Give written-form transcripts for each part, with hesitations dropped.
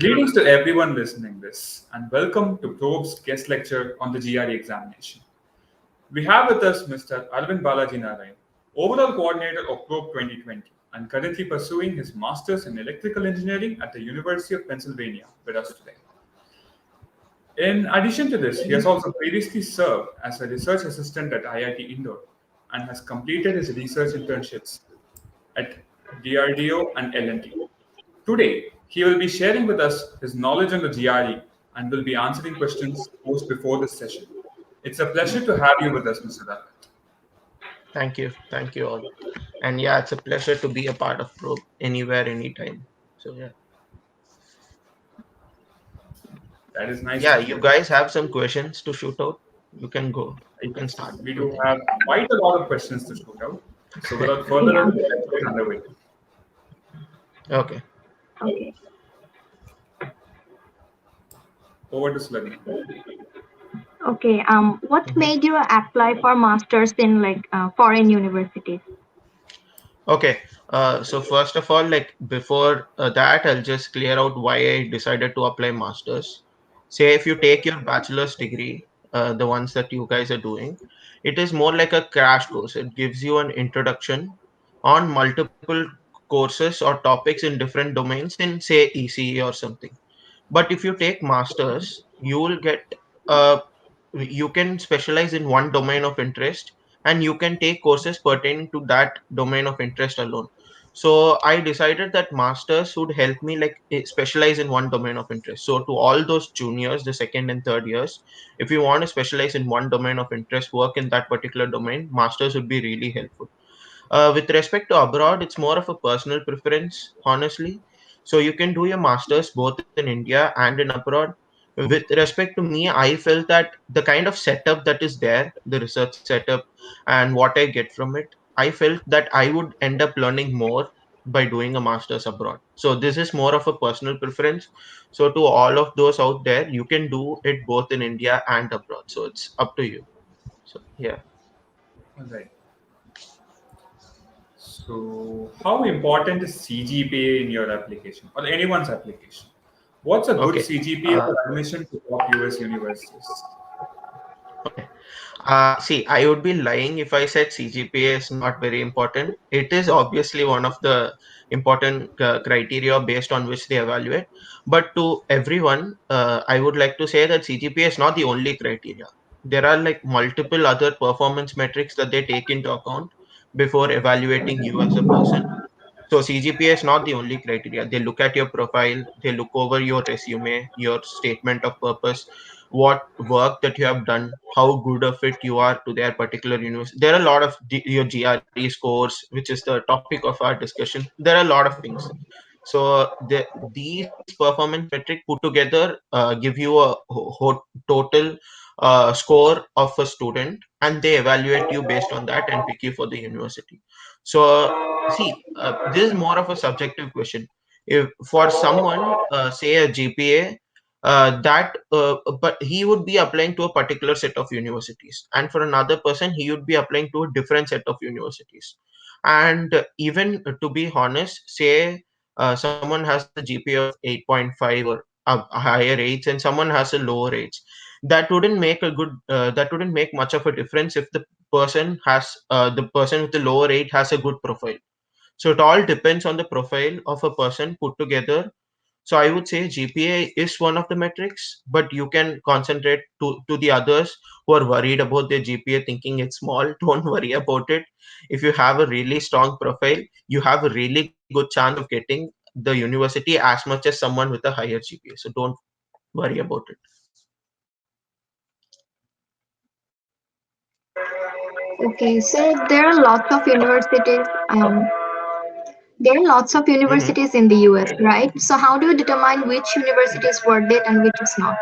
Greetings to everyone listening this, and welcome to Probe's guest lecture on the GRE examination. We have with us Mr. Arvind Balaji Narayan, overall coordinator of Probe 2020, and currently pursuing his master's in electrical engineering at the University of Pennsylvania with us today. In addition to this, he has also previously served as a research assistant at IIT Indore and has completed his research internships at DRDO and L&T. Today, he will be sharing with us his knowledge on the GRE and will be answering questions posed before this session. It's a pleasure to have you with us, Mr. Rath. Thank you all. And yeah, it's a pleasure to be a part of Probe anywhere, anytime. So That is nice yeah, to you hear. guys have some questions to shoot out. You can go. You can start. We do have quite a lot of questions to shoot out. So without further Yeah. ado, let's get underway. Okay. Okay. Over to Slugna. Okay. What made you apply for masters in foreign universities? Okay. So first of all, like before that, I'll just clear out why I decided to apply masters. Say if you take your bachelor's degree, the ones that you guys are doing, it is more like a crash course. It gives you an introduction on multiple courses or topics in different domains in say ECE or something. But if you take masters, you will get you can specialize in one domain of interest, and you can take courses pertaining to that domain of interest alone. So I decided that masters would help me like specialize in one domain of interest. So to all those juniors, the second and third years, if you want to specialize in one domain of interest, work in that particular domain, masters would be really helpful. With respect to abroad, it's more of a personal preference, honestly. So you can do your masters both in India and in abroad. With respect to me, I felt that the kind of setup that is there, the research setup, and what I get from it, I felt that I would end up learning more by doing a master's abroad. So this is more of a personal preference. So to all of those out there, you can do it both in India and abroad. So it's up to you. So yeah. All right. So, how important is CGPA in your application or anyone's application? What's a good Okay. CGPA for admission to top US universities? Okay. See, I would be lying if I said CGPA is not very important. It is obviously one of the important criteria based on which they evaluate. But to everyone, I would like to say that CGPA is not the only criteria. There are like multiple other performance metrics that they take into account before evaluating you as a person. So CGPA is not the only criteria. They look at your profile, they look over your resume, your statement of purpose, what work that you have done, how good of it you are to their particular university. There are a lot of your GRE scores, which is the topic of our discussion. There are a lot of things. So these performance metric put together give you a total score of a student, and they evaluate you based on that and pick you for the university. So see, this is more of a subjective question. If for someone, say a GPA, but he would be applying to a particular set of universities, and for another person, he would be applying to a different set of universities. And even to be honest, say someone has a GPA of 8.5 or a higher age, and someone has a lower age, that wouldn't make much of a difference if the person with the lower age has a good profile. So it all depends on the profile of a person put together. So I would say GPA is one of the metrics, but you can concentrate to the others who are worried about their GPA thinking it's small. Don't worry about it. If you have a really strong profile, you have a really good chance of getting the university as much as someone with a higher GPA. So don't worry about it. Okay, so there are lots of universities. There are lots of Mhm. universities in the US, right? So how do you determine which university is worth it and which is not?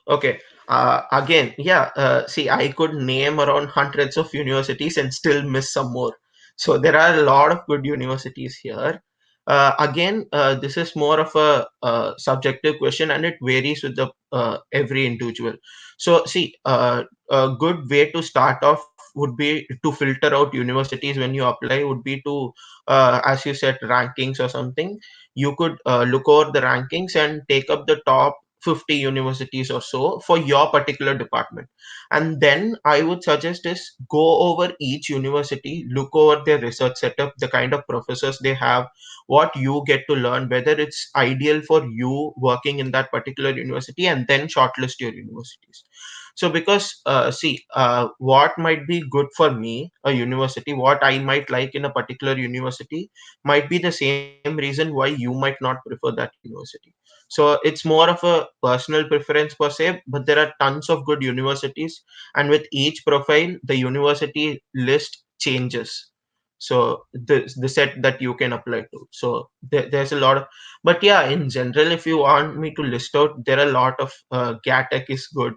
Okay. Again, yeah. See, I could name around hundreds of universities and still miss some more. So there are a lot of good universities here. Again, this is more of a subjective question, and it varies with the every individual. So, see, a good way to start off would be to filter out universities when you apply. Would be to, as you said, rankings or something. you could look over the rankings and take up the top 50 universities or so for your particular department. And then I would suggest is go over each university, look over their research setup, the kind of professors they have, what you get to learn, whether it's ideal for you working in that particular university, and then shortlist your universities. So because what might be good for me, a university, what I might like in a particular university might be the same reason why you might not prefer that university. So it's more of a personal preference per se, but there are tons of good universities, and with each profile the university list changes. So the set that you can apply to, so there's a lot of, but yeah, in general, if you want me to list out, there are a lot of GATech is good.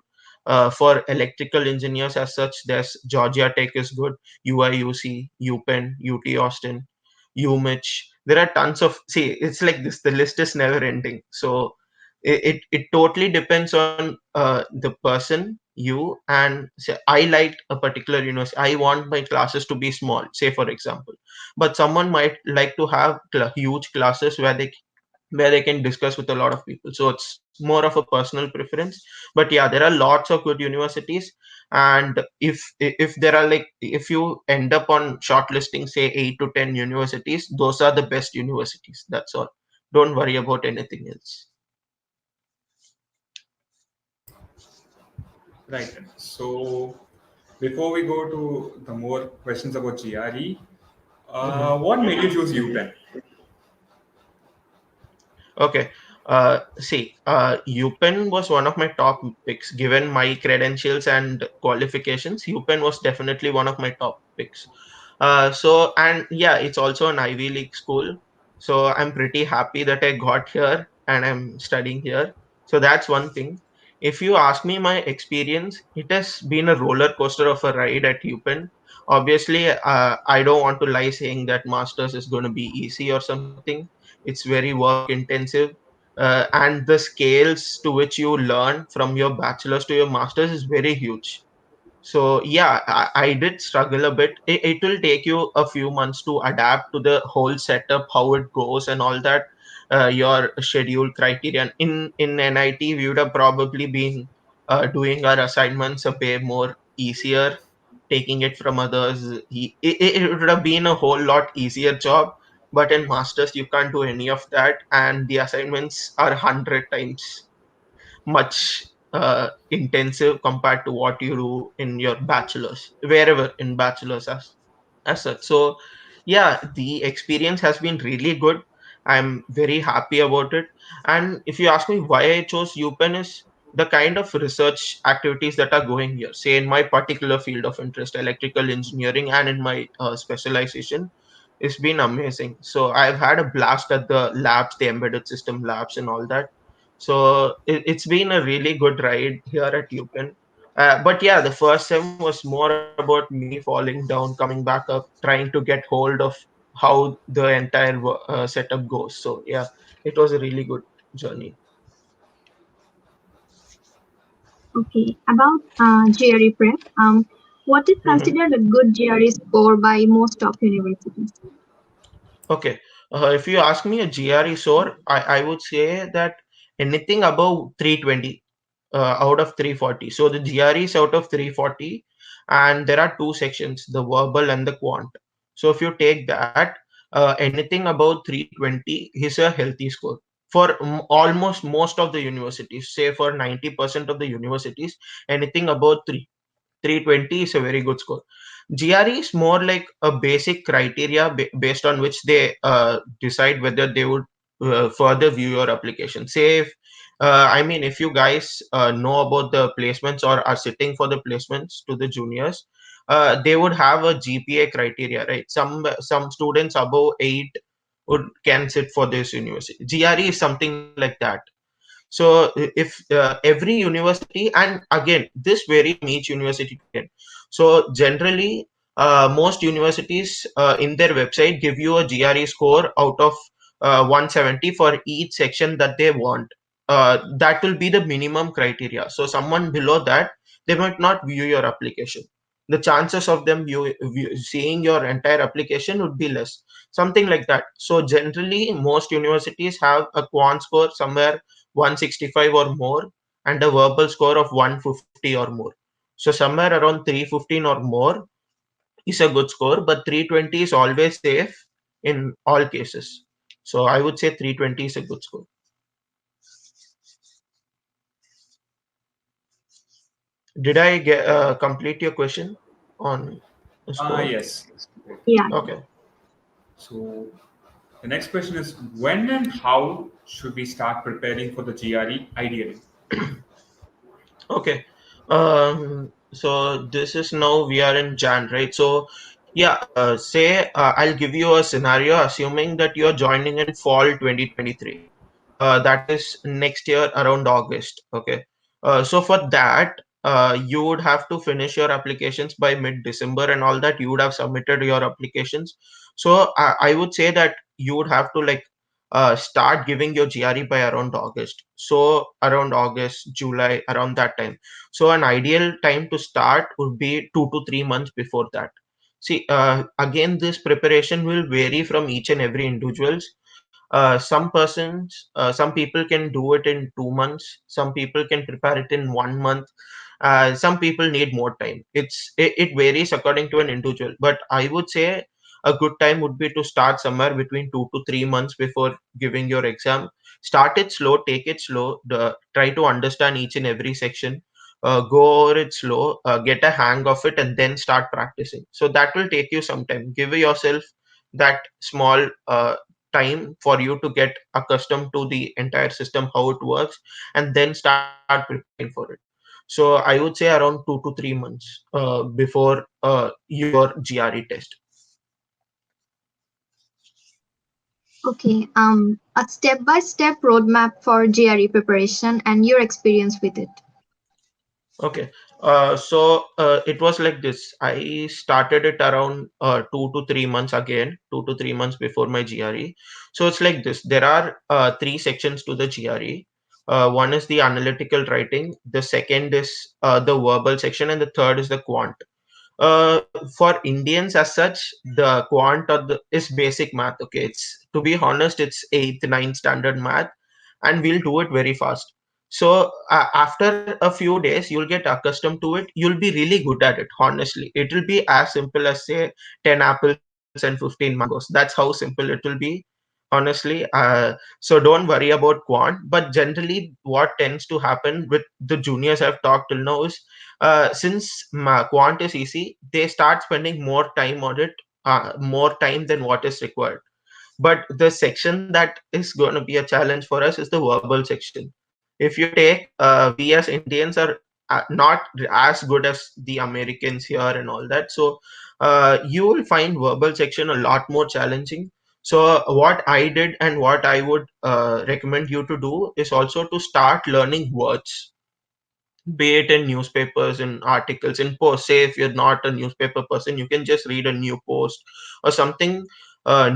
For electrical engineers as such, there's Georgia Tech is good, UIUC, UPenn, UT Austin, UMich. There are tons of, see, it's like this, the list is never ending. So it totally depends on the person, you, and say, I like a particular university, I want my classes to be small, say for example, but someone might like to have huge classes where they can discuss with a lot of people. So it's more of a personal preference. But yeah, there are lots of good universities, and if there are like, if you end up on shortlisting say 8 to 10 universities, those are the best universities. That's all. Don't worry about anything else. Right. So before we go to the more questions about GRE, Mhm. what made you choose UPenn? Okay. UPenn was one of my top picks. Given my credentials and qualifications, UPenn was definitely one of my top picks. And yeah, it's also an Ivy League school. So I'm pretty happy that I got here and I'm studying here. So that's one thing. If you ask me my experience, it has been a roller coaster of a ride at UPenn. Obviously, I don't want to lie saying that masters is going to be easy or something. It's very work intensive, and the scales to which you learn from your bachelor's to your master's is very huge. So yeah, I did struggle a bit. It will take you a few months to adapt to the whole setup, how it goes and all that, your schedule criterion. In NIT we would have probably been doing our assignments a way more easier, taking it from others. It would have been a whole lot easier job, but in masters you can't do any of that, and the assignments are 100 times much intensive compared to what you do in your bachelor's, wherever in bachelor's as such. So yeah, the experience has been really good. I'm very happy about it. And if you ask me why I chose UPenn, is the kind of research activities that are going here, say in my particular field of interest, electrical engineering, and in my specialization, it's been amazing. So I've had a blast at the labs, the embedded system labs and all that. So it's been a really good ride here at UPenn. But yeah, the first sem was more about me falling down, coming back up, trying to get hold of how the entire setup goes. So yeah, it was a really good journey. Okay, about GRE Prep, what is Mhm. considered a good GRE score by most top universities? Okay. If you ask me a GRE score, I would say that anything above 320 out of 340. So the GRE is out of 340, and there are two sections, the verbal and the quant. So if you take that, anything above 320 is a healthy score. For almost most of the universities, say for 90% of the universities, anything above 320 is a very good score. GRE is more like a basic criteria based on which they decide whether they would further view your application. Say, if, I mean, if you guys know about the placements or are sitting for the placements to the juniors, they would have a GPA criteria, right? Some students above 8 can sit for this university. GRE is something like that. So if every university, and again this varies from each university to again. So generally, most universities in their website give you a GRE score out of 170 for each section that they want. That will be the minimum criteria. So someone below that, they might not view your application. the chances of them seeing your entire application would be less, something like that. So generally most universities have a quant score somewhere 165 or more, and a verbal score of 150 or more. So somewhere around 315 or more is a good score, but 320 is always safe in all cases. So I would say 320 is a good score. Did I complete your question on the score? Yes. Yeah. Okay. So the next question is, when and how should we start preparing for the GRE ideally? Okay. So this is now we are in Jan, right? So yeah, say I'll give you a scenario assuming that you're joining in fall 2023. That is next year around August. Okay. So for that, you would have to finish your applications by mid-December and all that. You would have submitted your applications. So I would say that you would have to like start giving your GRE by around August. So around August, July, around that time. So an ideal time to start would be 2 to 3 months before that. See, again, this preparation will vary from each and every individuals. Some people can do it in 2 months. Some people can prepare it in 1 month. Some people need more time. It varies according to an individual. But I would say a good time would be to start somewhere between 2 to 3 months before giving your exam. Start it slow, take it slow. Try to understand each and every section. Go over it slow, get a hang of it, and then start practicing. So that will take you some time. Give yourself that small time for you to get accustomed to the entire system, how it works, and then start preparing for it. So I would say around 2 to 3 months before your GRE test. Okay. A step-by-step roadmap for GRE preparation and your experience with it. Okay. So it was like this. I started it around 2 to 3 months again, 2 to 3 months before my GRE. So it's like this. There are three sections to the GRE. One is the analytical writing. The second is the verbal section, and the third is the quant. For Indians as such, the quant is basic math. Okay, it's, to be honest, it's eighth, ninth standard math, and we'll do it very fast. So after a few days, you'll get accustomed to it. You'll be really good at it. Honestly, it will be as simple as say 10 apples and 15 mangoes. That's how simple it will be. Honestly, so don't worry about quant. But generally, what tends to happen with the juniors I've talked till now is since quant is easy, they start spending more time on it, more time than what is required. But the section that is going to be a challenge for us is the verbal section. If you take, we as Indians are not as good as the Americans here and all that. So you will find verbal section a lot more challenging. So what I did and what I would recommend you to do is also to start learning words, be it in newspapers, in articles, in posts. Say if you're not a newspaper person, you can just read a new post or something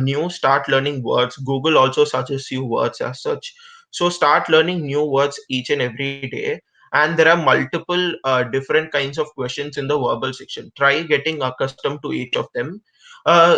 new. Start learning words. Google also suggests you words as such. So start learning new words each and every day. And there are multiple different kinds of questions in the verbal section. Try getting accustomed to each of them.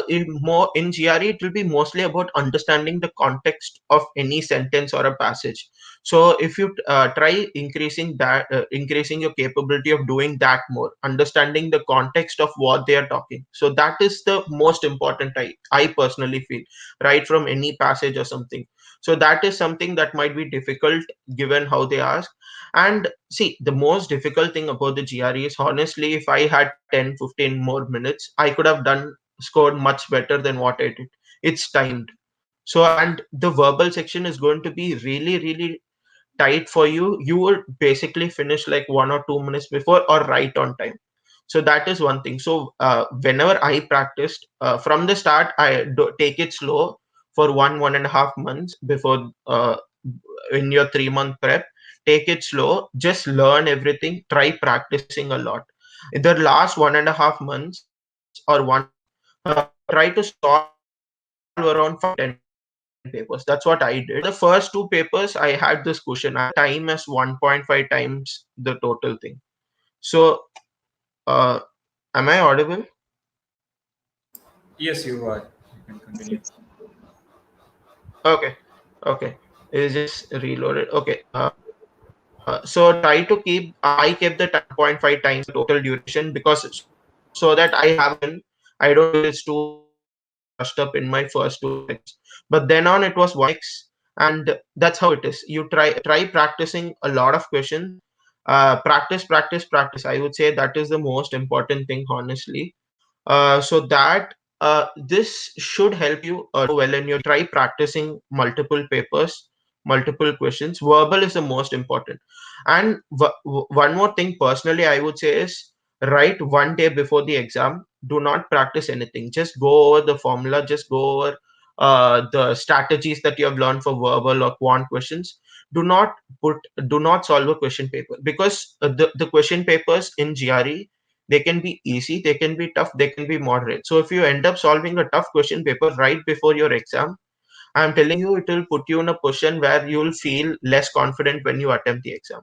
In GRE, it will be mostly about understanding the context of any sentence or a passage. So if you try increasing your capability of doing that more, understanding the context of what they are talking. So that is the most important, I personally feel, right from any passage or something. So that is something that might be difficult given how they ask. And see, the most difficult thing about the GRE is, honestly, if I had 10-15 more minutes, I could have done scored much better than what I did. It's timed. So, and the verbal section is going to be really, really tight for you. You would basically finish like 1 or 2 minutes before or right on time. So that is one thing. So whenever I practiced from the start, take it slow for 1.5 months before in your 3 month prep. Take it slow, just learn everything, try practicing a lot. In the last 1.5 months or 1 month, try to solve around 5 to 10 papers. That's what I did. For the first two papers, I had this question. I had the time as 1.5 times the total thing. So Am I audible? Yes, you are. You can continue. Okay. Okay. It's just reloaded. Okay. So try to keep, I kept the 10.5 times the total duration, because so that I have a vision. I don't feel it's too rushed up in my first 2 exams. But then on, it was 1x, and that's how it is. You try practicing a lot of questions. Practice. I would say that is the most important thing, honestly. So that this should help you do well in your. Try practicing multiple papers, multiple questions. Verbal is the most important. And one more thing, personally, I would say is write 1 day before the exam. Do not practice anything. Just go over the formula. Just go over the strategies that you have learned for verbal or quant questions. Do not put. Do not solve a question paper, because the question papers in GRE, they can be easy, they can be tough, they can be moderate. So if you end up solving a tough question paper right before your exam, I'm telling you, it will put you in a position where you'll feel less confident when you attempt the exam.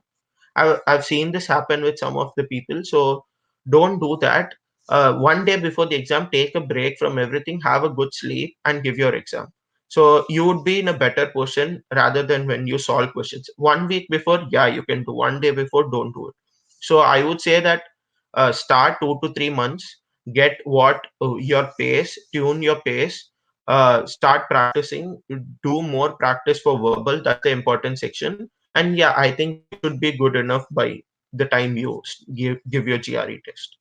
I've seen this happen with some of the people. So don't do that. 1 day before the exam, take a break from everything, have a good sleep, and give your exam. So you would be in a better position rather than when you solve questions. 1 week before, yeah, you can do. 1 day before, don't do it. So I would say that start 2 to 3 months, get what your pace, tune your pace, start practicing, do more practice for verbal. That's the important section. And yeah, I think you should be good enough by the time you give your GRE test.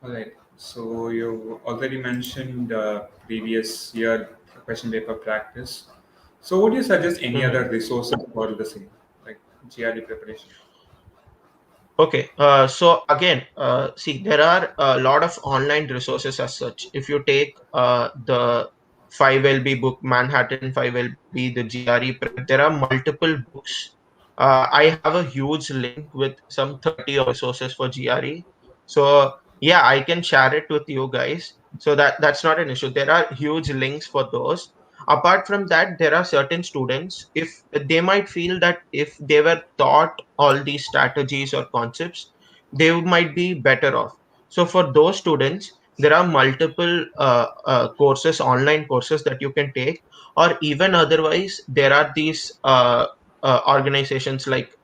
All right. So you already mentioned previous year question paper practice. So would you suggest any Mhm. other resources for the same, like GRE preparation? Okay, so again, see, there are a lot of online resources as such. If you take the 5LB book, Manhattan 5LB, the GRE Prep, there are multiple books. I have a huge link with some 30 of resources for GRE. So yeah, I can share it with you guys. So that's not an issue. There are huge links for those. Apart from that, there are certain students, if they might feel that if they were taught all these strategies or concepts, they might be better off. So for those students, there are multiple courses, online courses that you can take, or even otherwise, there are these organizations like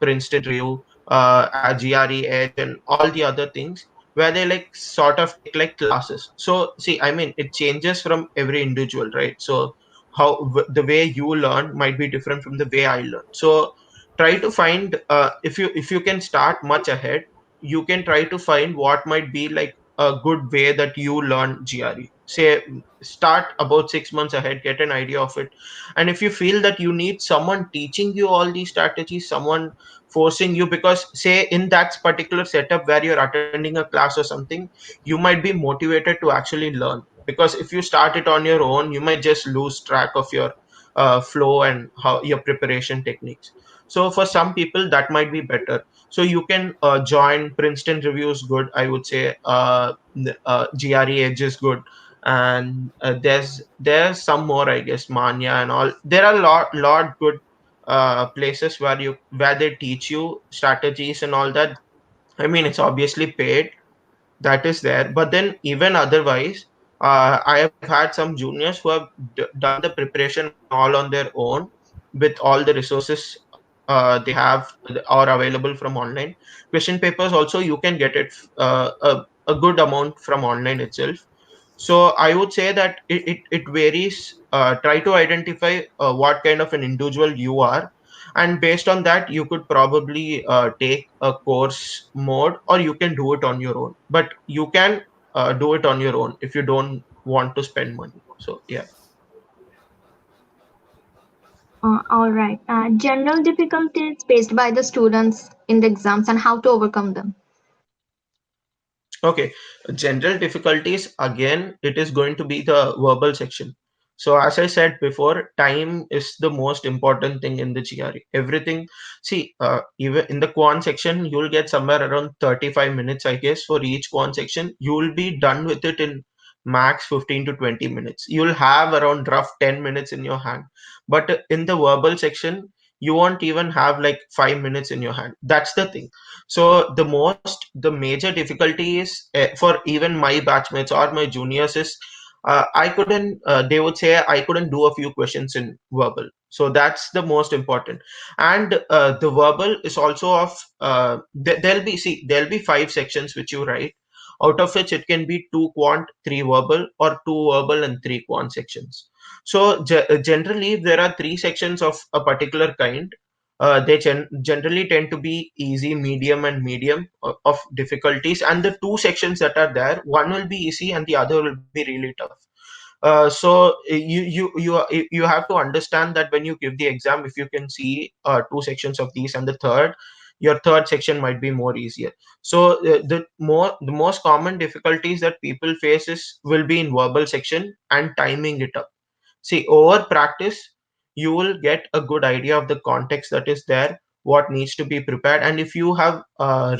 Princeton Review, GRE Edge, and all the other things, where they like sort of take like classes. So see, I mean, it changes from every individual, right? So the way you learn might be different from the way I learn. So try to find, if you can start much ahead, you can try to find what might be like a good way that you learn GRE. Say start about 6 months ahead, get an idea of it. And if you feel that you need someone teaching you all these strategies, someone forcing you, because say in that particular setup where you're attending a class or something, you might be motivated to actually learn. Because if you start it on your own, you might just lose track of your flow and how your preparation techniques. So for some people that might be better. So you can join Princeton Reviews, good, I would say. GRE Edge is good. And there's some more, I guess, Manya and all. There are lot good places where they teach you strategies and all that. I mean, it's obviously paid, that is there. But then even otherwise, I have had some juniors who have done the preparation all on their own, with all the resources they have or available from online. Question papers also, you can get it a good amount from online itself. So I would say that it varies. Try to identify what kind of an individual you are, and based on that, you could probably take a course mode, or you can do it on your own. But you can do it on your own if you don't want to spend money. So yeah. All right. General difficulties faced by the students in the exams and how to overcome them. Okay, general difficulties, again, it is going to be the verbal section. So as I said before, time is the most important thing in the GRE. Everything, see, even in the quant section, you'll get somewhere around 35 minutes, I guess, for each quant section. You'll be done with it in max 15 to 20 minutes. You'll have around rough 10 minutes in your hand. But in the verbal section, you won't even have like 5 minutes in your hand. That's the thing. So the major difficulty is, for even my batchmates or my juniors, is I couldn't they would say I couldn't do a few questions in verbal. So that's the most important. And the verbal is also of there'll be 5 sections which you write, out of which it can be 2 quant, 3 verbal, or 2 verbal and 3 quant sections. So generally, if there are 3 sections of a particular kind, they generally tend to be easy, medium, and medium of difficulties. And the 2 sections that are there, one will be easy and the other will be really tough. So you have to understand that when you give the exam, if you can see 2 sections of these, and your third section might be more easier. So the most common difficulties that people face is will be in verbal section and timing it up. See, over practice, you will get a good idea of the context that is there, what needs to be prepared. And if you have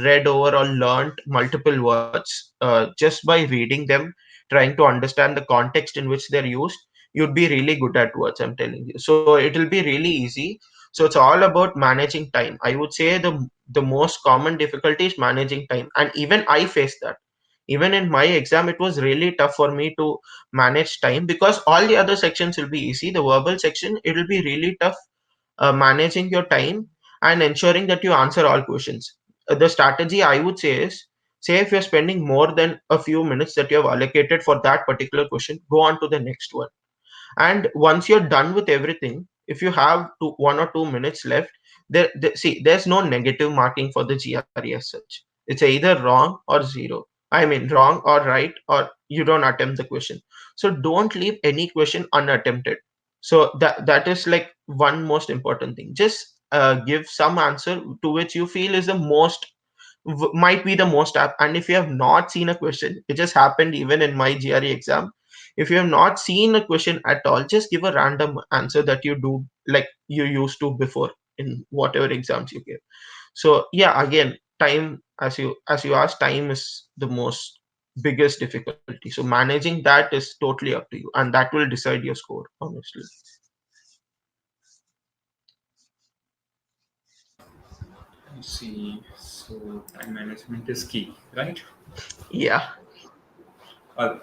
read over or learned multiple words just by reading them, trying to understand the context in which they're used, you'd be really good at words, I'm telling you. So it'll be really easy. So it's all about managing time. I would say the most common difficulty is managing time. And even I faced that. Even in my exam, it was really tough for me to manage time, because all the other sections will be easy. The verbal section, it will be really tough managing your time and ensuring that you answer all questions. The strategy I would say is, say if you're spending more than a few minutes that you have allocated for that particular question, go on to the next one. And once you're done with everything, if you have 1 or 2 minutes left, see, there's no negative marking for the GRE as such. It's either wrong or zero. I mean, wrong or right, or you don't attempt the question. So don't leave any question unattempted. So that is like one most important thing. Just give some answer to which you feel is the most might be the most apt. And if you have not seen a question, it just happened even in my GRE exam. If you have not seen a question at all, just give a random answer that you do like you used to before in whatever exams you give. So yeah, again, time, as you asked, time is the most biggest difficulty. So managing that is totally up to you, and that will decide your score, honestly. I see. So time management is key, right? Yeah. Uh,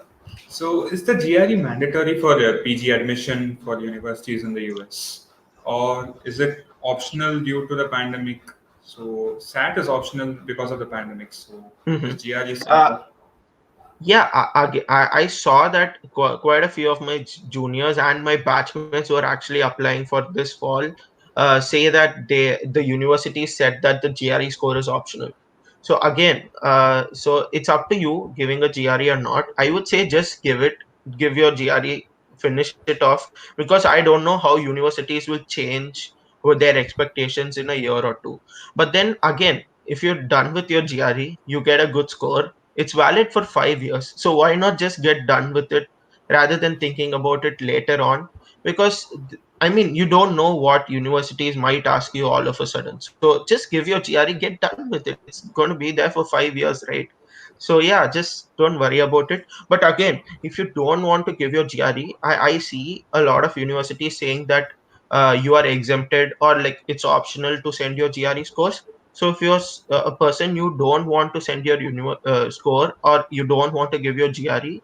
so is the GRE mandatory for PG admission for universities in the US, or is it optional due to the pandemic? So SAT is optional because of the pandemic. So is Hmm. GRE similar? Yeah, I saw that quite a few of my juniors and my batchmates were actually applying for this fall. Say that the university said that the GRE score is optional. So again, so it's up to you giving a GRE or not. I would say just give your GRE, finish it off, because I don't know how universities will change with their expectations in a year or two. But then again, if you're done with your GRE, you get a good score, it's valid for 5 years. So why not just get done with it rather than thinking about it later on? Because I mean, you don't know what universities might ask you all of a sudden. So just give your GRE, get done with it. It's going to be there for 5 years, right? So yeah, just don't worry about it. But again, if you don't want to give your GRE, I see a lot of universities saying that you are exempted, or like it's optional to send your GRE scores. So if you're a person, you don't want to send your score, or you don't want to give your GRE,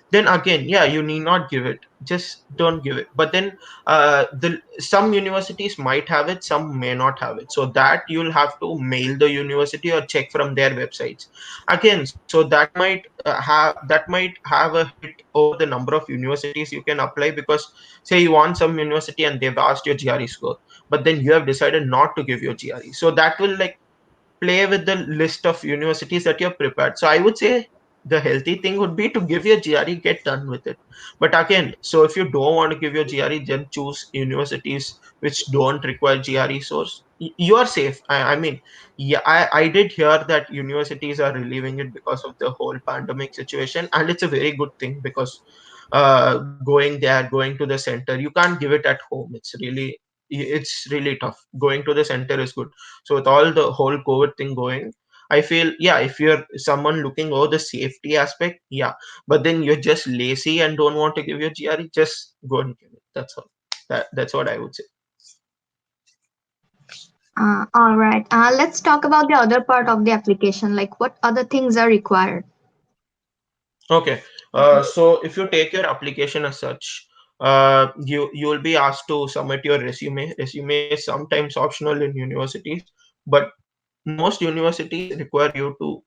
then again, yeah, you need not give it. Just don't give it. But then the some universities might have it, some may not have it. So that you'll have to mail the university or check from their websites. Again, so that might have a hit over the number of universities you can apply, because say you want some university and they've asked your GRE score, but then you have decided not to give your GRE. So that will like play with the list of universities that you're prepared. So I would say the healthy thing would be to give your GRE, get done with it. But again, so if you don't want to give your GRE, then choose universities which don't require GRE source. You are safe. I mean, yeah, I did hear that universities are relieving it because of the whole pandemic situation, and it's a very good thing, because going there, going to the center, you can't give it at home. It's really tough. Going to the center is good. So with all the whole COVID thing going, I feel, yeah, if you're someone looking over the safety aspect, yeah. But then you're just lazy and don't want to give your GRE, just go and give it. That's all. That's what I would say. All right. Let's talk about the other part of the application, like what other things are required. Okay. So if you take your application as such, you will be asked to submit your resume. Resume is sometimes optional in universities, but most universities require you to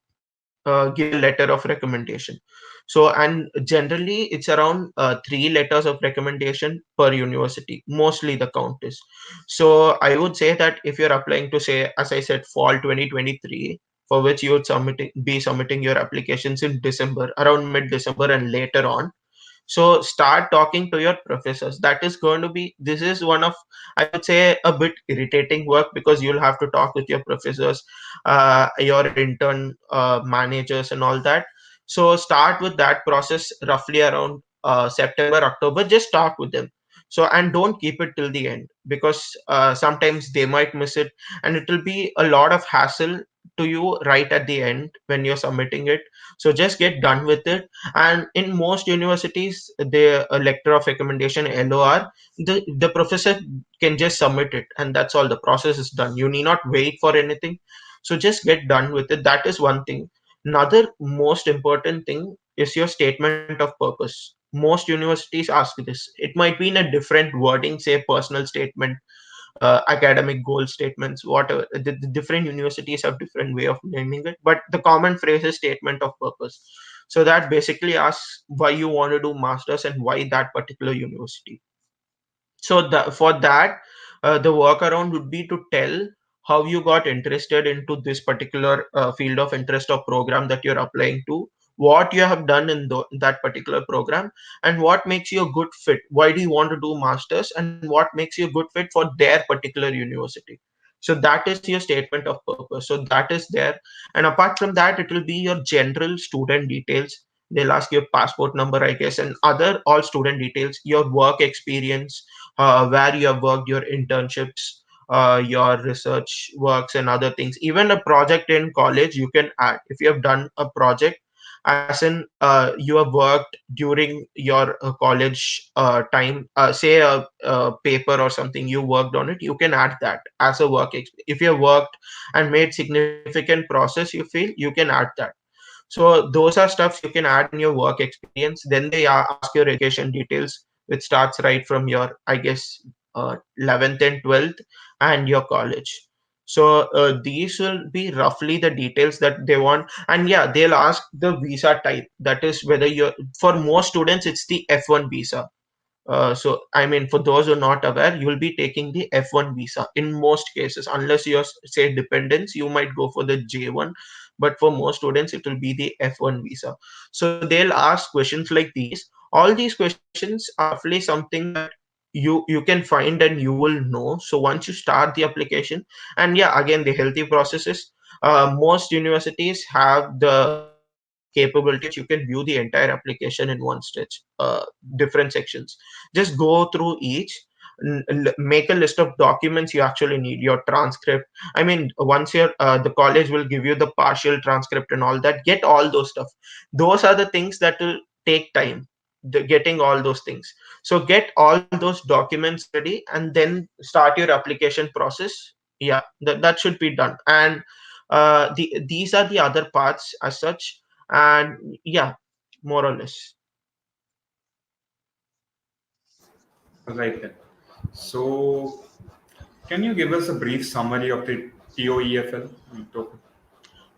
give a letter of recommendation. So, and generally it's around 3 letters of recommendation per university. Mostly the count is. So I would say that if you're applying to, say, as I said, fall 2023, for which you would be submitting your applications in December, around mid-December and later on. So start talking to your professors. That is going to be, this is one of, I would say, a bit irritating work, because you'll have to talk with your professors, your intern managers and all that. So start with that process roughly around September, October. Just talk with them. So, and don't keep it till the end, because sometimes they might miss it, and it will be a lot of hassle to you right at the end when you're submitting it. So just get done with it. And in most universities, the letter of recommendation, LOR, the professor can just submit it, and that's all. The process is done. You need not wait for anything. So just get done with it. That is one thing. Another most important thing is your statement of purpose. Most universities ask this. It might be in a different wording, say personal statement, academic goal statements, whatever. The different universities have different way of naming it, but the common phrase is statement of purpose. So that basically asks why you want to do masters and why that particular university. So for that, the workaround would be to tell how you got interested into this particular field of interest or program that you're applying to, what you have done in that particular program, and what makes you a good fit. Why do you want to do masters, and what makes you a good fit for their particular university? So that is your statement of purpose. So that is there. And apart from that, it will be your general student details. They'll ask your passport number, I guess, and other all student details, your work experience, where you have worked, your internships, your research works, and other things. Even a project in college you can add if you have done a project, as in you have worked during your college time. Say a paper or something, you worked on it, you can add that as a if you have worked and made significant process, you feel, you can add that. So those are stuffs you can add in your work experience. Then they ask your education details, which starts right from your, I guess, 11th and 12th, and your college. So these will be roughly the details that they want. And yeah, they'll ask the visa type. That is whether you're, for most students, it's the F1 visa. So, I mean, for those who are not aware, you will be taking the F1 visa in most cases. Unless you're, say, dependents, you might go for the J1. But for most students, it will be the F1 visa. So they'll ask questions like these. All these questions are roughly something that you can find and you will know. So once you start the application, and yeah, again, the healthy processes. Most universities have the capability you can view the entire application in one stretch, different sections. Just go through each, make a list of documents you actually need, your transcript. I mean, once you're the college will give you the partial transcript and all that. Get all those stuff. Those are the things that will take time, getting all those things. So get all those documents ready, and then start your application process. Yeah, that should be done. And these are the other parts as such. And yeah, more or less. Right then. So, can you give us a brief summary of the TOEFL?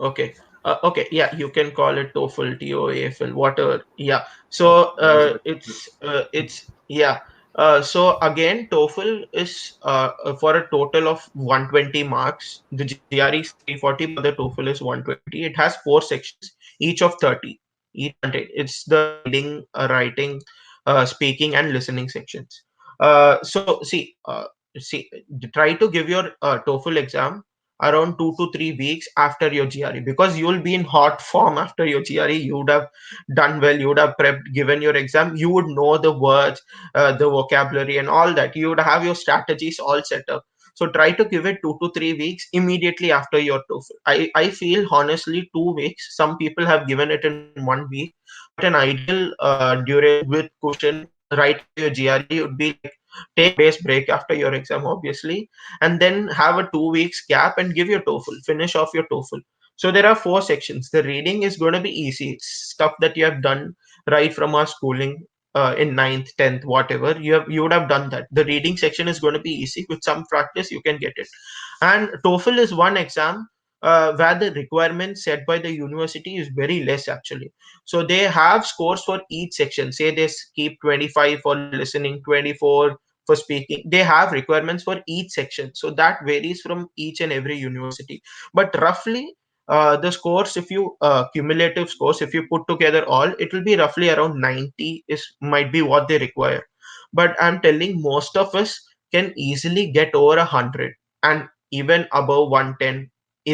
Okay. Okay, yeah, you can call it TOEFL, TOEFL, whatever. Yeah. So it's yeah. So again, TOEFL is for a total of 120 marks. The GRE is 340, but the TOEFL is 120. It has 4 sections, each of 30. Each content. It's the reading, writing, speaking, and listening sections. So see, try to give your TOEFL exam around 2 to 3 weeks after your GRE, because you will be in hot form after your GRE. You would have done well, you would have prepped, given your exam, you would know the words, the vocabulary, and all that. You would have your strategies all set up. So try to give it 2 to 3 weeks immediately after your TOEFL. I feel honestly 2 weeks. Some people have given it in 1 week, but an ideal duration with cushion right after your GRE would be like Take 4 days break after your exam, obviously, and then have a 2 weeks gap and give your TOEFL, finish off your TOEFL. So there are 4 sections. The reading is going to be easy, stuff that you have done right from our schooling, in ninth, 10th, whatever you would have done that. The reading section is going to be easy. With some practice, you can get it. And TOEFL is one exam where the requirement set by the university is very less actually. So they have scores for each section. Say they keep 25 for listening, 24 for speaking. They have requirements for each section. So that varies from each and every university. But roughly, the scores, if you cumulative scores, if you put together all, it will be roughly around 90 is might be what they require. But I'm telling, most of us can easily get over 100 and even above 110.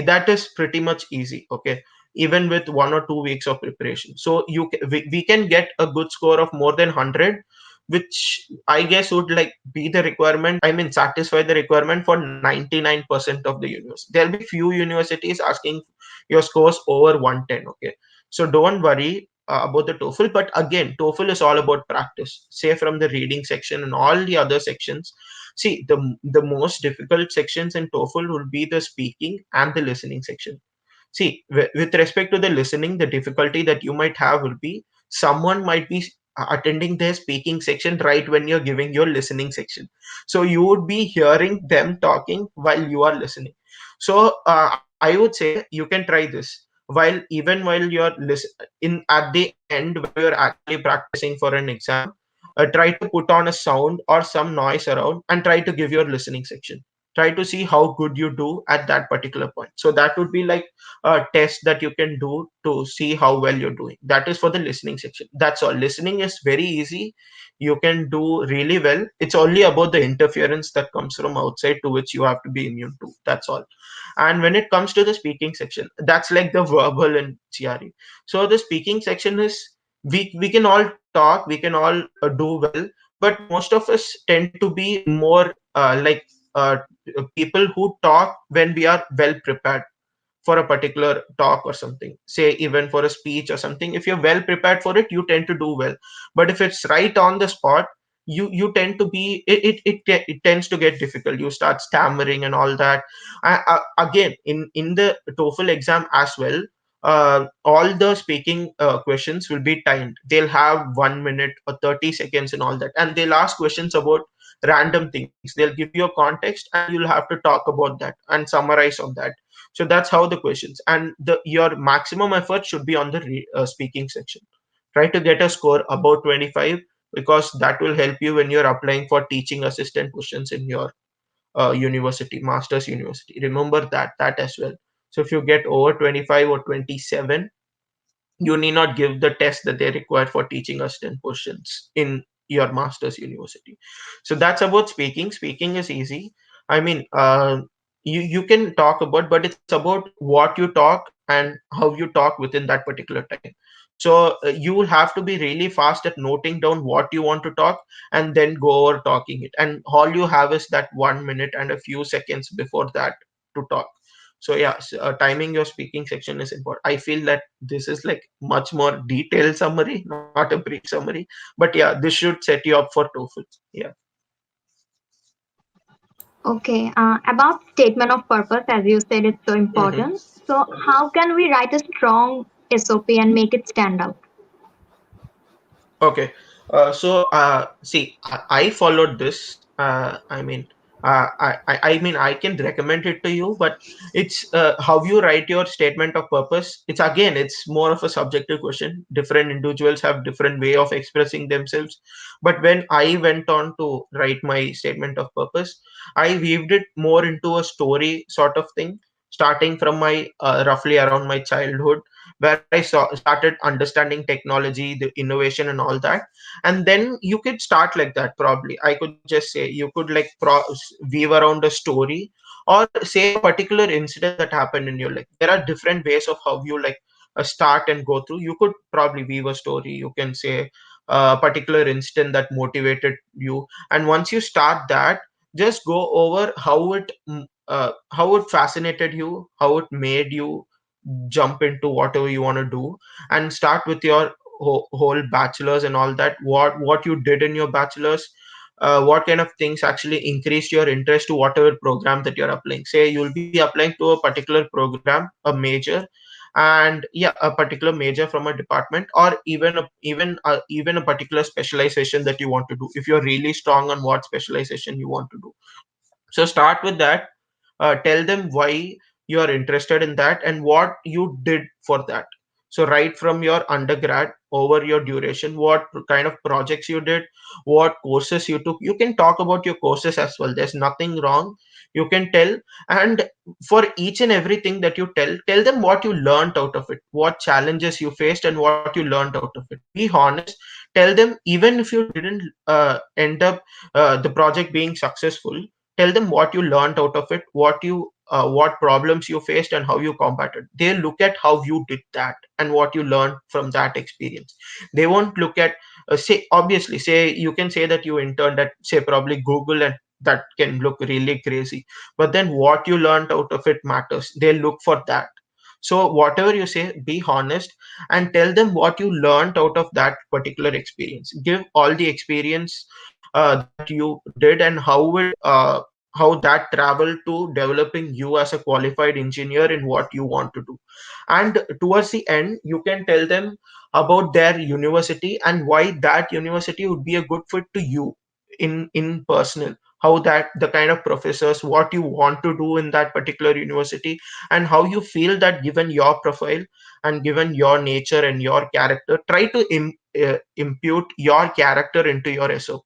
That is pretty much easy, okay, even with 1 or 2 weeks of preparation. So we can get a good score of more than 100, which I guess would like be the requirement, I mean satisfy the requirement for 99% of the university. There'll be few universities asking your scores over 110, okay. So don't worry about the TOEFL. But again, TOEFL is all about practice. Say from the reading section and all the other sections. See, the most difficult sections in TOEFL will be the speaking and the listening section. See, with respect to the listening, the difficulty that you might have will be someone might be attending their speaking section right when you're giving your listening section. So you would be hearing them talking while you are listening. So I would say you can try this while you're in at the end when you're actually practicing for an exam. Try to put on a sound or some noise around and try to give your listening section. Try to see how good you do at that particular point. So that would be like a test that you can do to see how well you're doing. That is for the listening section. That's all. Listening is very easy. You can do really well. It's only about the interference that comes from outside to which you have to be immune to. That's all. And when it comes to the speaking section, that's like the verbal in GRE. So the speaking section is, we can all talk, we can all do well, but most of us tend to be more people who talk when we are well prepared for a particular talk or something. Say even for a speech or something, if you're well prepared for it, you tend to do well. But if it's right on the spot, you tend to be it tends to get difficult. You start stammering and all that. Again, in the TOEFL exam as well, all the speaking questions will be timed. They'll have 1 minute or 30 seconds and all that, and they'll ask questions about random things. They'll give you a context and you'll have to talk about that and summarize on that. So that's how the questions, and the your maximum effort should be on the speaking section. Try to get a score above 25, because that will help you when you're applying for teaching assistant positions in your university, master's university. Remember that as well. So if you get over 25 or 27, you need not give the test that they require for teaching assistant positions in your master's university. So that's about speaking. Speaking is easy. I mean, you can talk about, but it's about what you talk and how you talk within that particular time. So you will have to be really fast at noting down what you want to talk and then go over talking it. And all you have is that 1 minute and a few seconds before that to talk. So yeah, timing your speaking section is important. I feel that this is like much more detailed summary, not a brief summary. But yeah, this should set you up for TOEFL. Yeah. Okay, about statement of purpose, as you said, it's so Mhm. important. So, how can we write a strong SOP and make it stand out? Okay. See, I followed this. I mean, I mean, I can recommend it to you, but it's how you write your statement of purpose. It's again, it's more of a subjective question. Different individuals have different way of expressing themselves. But when I went on to write my statement of purpose, I weaved it more into a story sort of thing, starting from my roughly around my childhood, where I started understanding technology, the innovation, and all that. And then you could start like that. Probably, I could just say you could like weave around a story, or say a particular incident that happened in your life. There are different ways of how you like start and go through. You could probably weave a story. You can say a particular incident that motivated you, and once you start that, just go over how it fascinated you, how it made you jump into whatever you want to do, and start with your whole bachelor's and all that. What you did in your bachelor's, what kind of things actually increased your interest to whatever program that you're applying. Say you'll be applying to a particular program, a major, and yeah, a particular major from a department, or even a particular specialization that you want to do, if you're really strong on what specialization you want to do. So start with that. Tell them why you are interested in that and what you did for that. So right from your undergrad over your duration, what kind of projects you did, what courses you took. You can talk about your courses as well. There's nothing wrong. You can tell, and for each and everything that you tell them what you learned out of it, what challenges you faced, and what you learned out of it. Be honest. Tell them even if you didn't end up the project being successful, tell them what you learned out of it, what problems you faced and how you combated. They look at how you did that and what you learned from that experience. They won't look at say, obviously, say you can say that you interned at, say, probably Google, and that can look really crazy, but then what you learned out of it matters. They look for that. So whatever you say, be honest and tell them what you learned out of that particular experience. Give all the experience that you did and how that traveled to developing you as a qualified engineer in what you want to do. And towards the end, you can tell them about their university and why that university would be a good fit to you in personal, how that the kind of professors, what you want to do in that particular university, and how you feel that given your profile and given your nature and your character, try to impute your character into your SOP.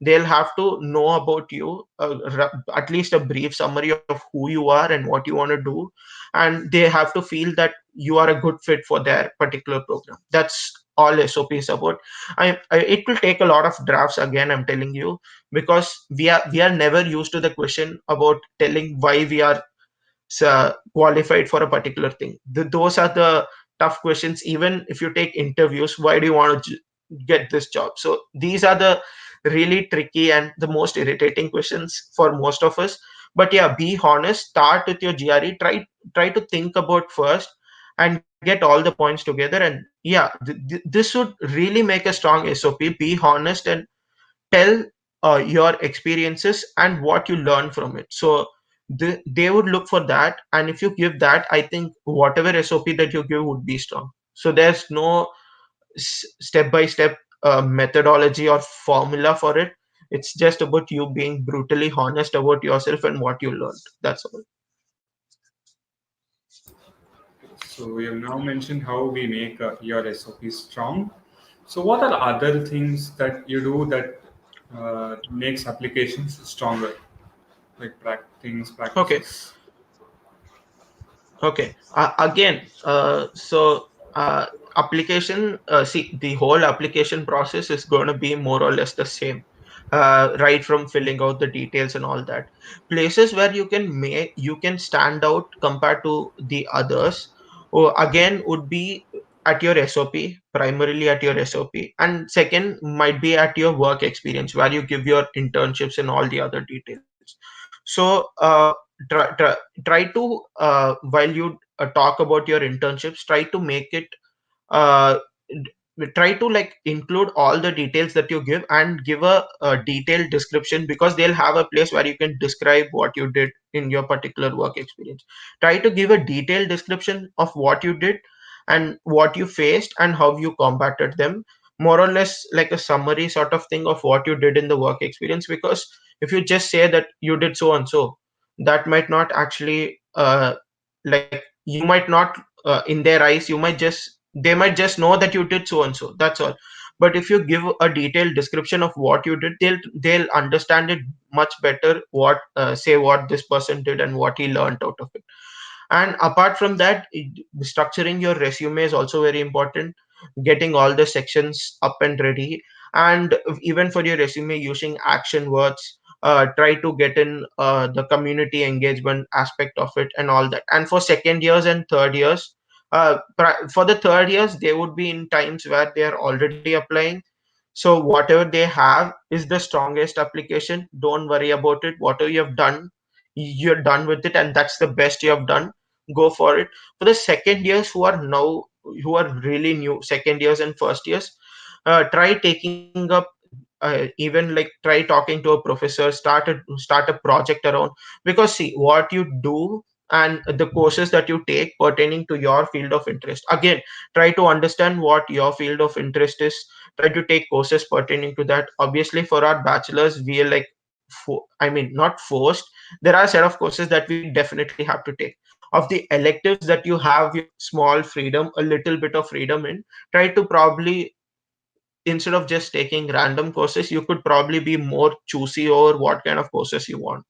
They'll have to know about you, at least a brief summary of who you are and what you want to do, and they have to feel that you are a good fit for their particular program. That's all SOP is about. It will take a lot of drafts, again, I'm telling you, because we are never used to the question about telling why we are qualified for a particular thing. Those are the tough questions. Even if you take interviews, why do you want to get this job? So these are the really tricky and the most irritating questions for most of us. But yeah, be honest. Start with your GRE. Try to think about first and get all the points together. And yeah, this would really make a strong SOP. Be honest and tell your experiences and what you learn from it. So they would look for that, and if you give that, I think whatever SOP that you give would be strong. So there's no step by step methodology or formula for it. It's just about you being brutally honest about yourself and what you learned. That's all. So we have now mentioned how we make your SOP strong. So what are other things that you do that makes applications stronger, like Okay. practices? Okay. Again, application, see, the whole application process is going to be more or less the same, right from filling out the details and all that. Places where you can stand out compared to the others, again, would be at your SOP, primarily at your SOP, and second might be at your work experience where you give your internships and all the other details. So try to while you talk about your internships, try to make it try to like include all the details that you give and give a detailed description, because they'll have a place where you can describe what you did in your particular work experience. Try to give a detailed description of what you did and what you faced and how you combated them, more or less like a summary sort of thing of what you did in the work experience. Because if you just say that you did so and so, that might not actually like you might not in their eyes, you might just they might just know that you did so and so, that's all. But if you give a detailed description of what you did, they'll understand it much better, what say what this person did and what he learned out of it. And apart from that, structuring your resume is also very important, getting all the sections up and ready. And even for your resume, using action words, try to get in the community engagement aspect of it and all that. And for second years and third years, for the third years, they would be in times where they are already applying. So whatever they have is the strongest application. Don't worry about it. Whatever you have done, you're done with it, and that's the best you have done. Go for it. For the second years who are really new, second years and first years, try taking up even like try talking to a professor, start a project around, because see what you do and the courses that you take pertaining to your field of interest. Again, try to understand what your field of interest is, try to take courses pertaining to that. Obviously for our bachelors we are like I mean not forced, there are a set of courses that we definitely have to take. Of the electives that you have your small freedom, a little bit of freedom in, try to probably, instead of just taking random courses, you could probably be more choosy over what kind of courses you want.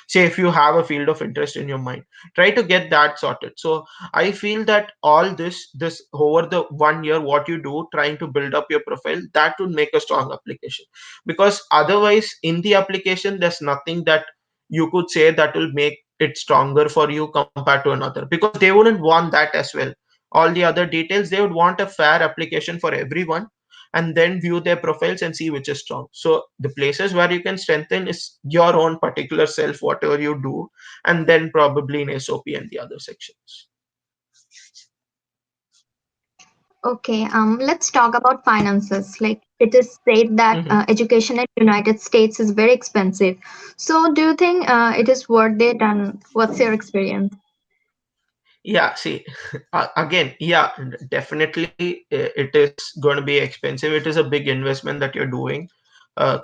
Say if you have a field of interest in your mind, try to get that sorted. So I feel that all this over the 1 year, what you do trying to build up your profile, that would make a strong application. Because otherwise in the application there's nothing that you could say that will make it stronger for you compared to another, because they wouldn't want that as well. All the other details, they would want a fair application for everyone, and then view their profiles and see which is strong. So the places where you can strengthen is your own particular self, whatever you do, and then probably in SOP and the other sections. Okay, let's talk about finances. Like it is said that Mhm. education in United States is very expensive. So do you think it is worth it, and what's your experience? Yeah, see, again, yeah, definitely it is going to be expensive. It is a big investment that you're doing,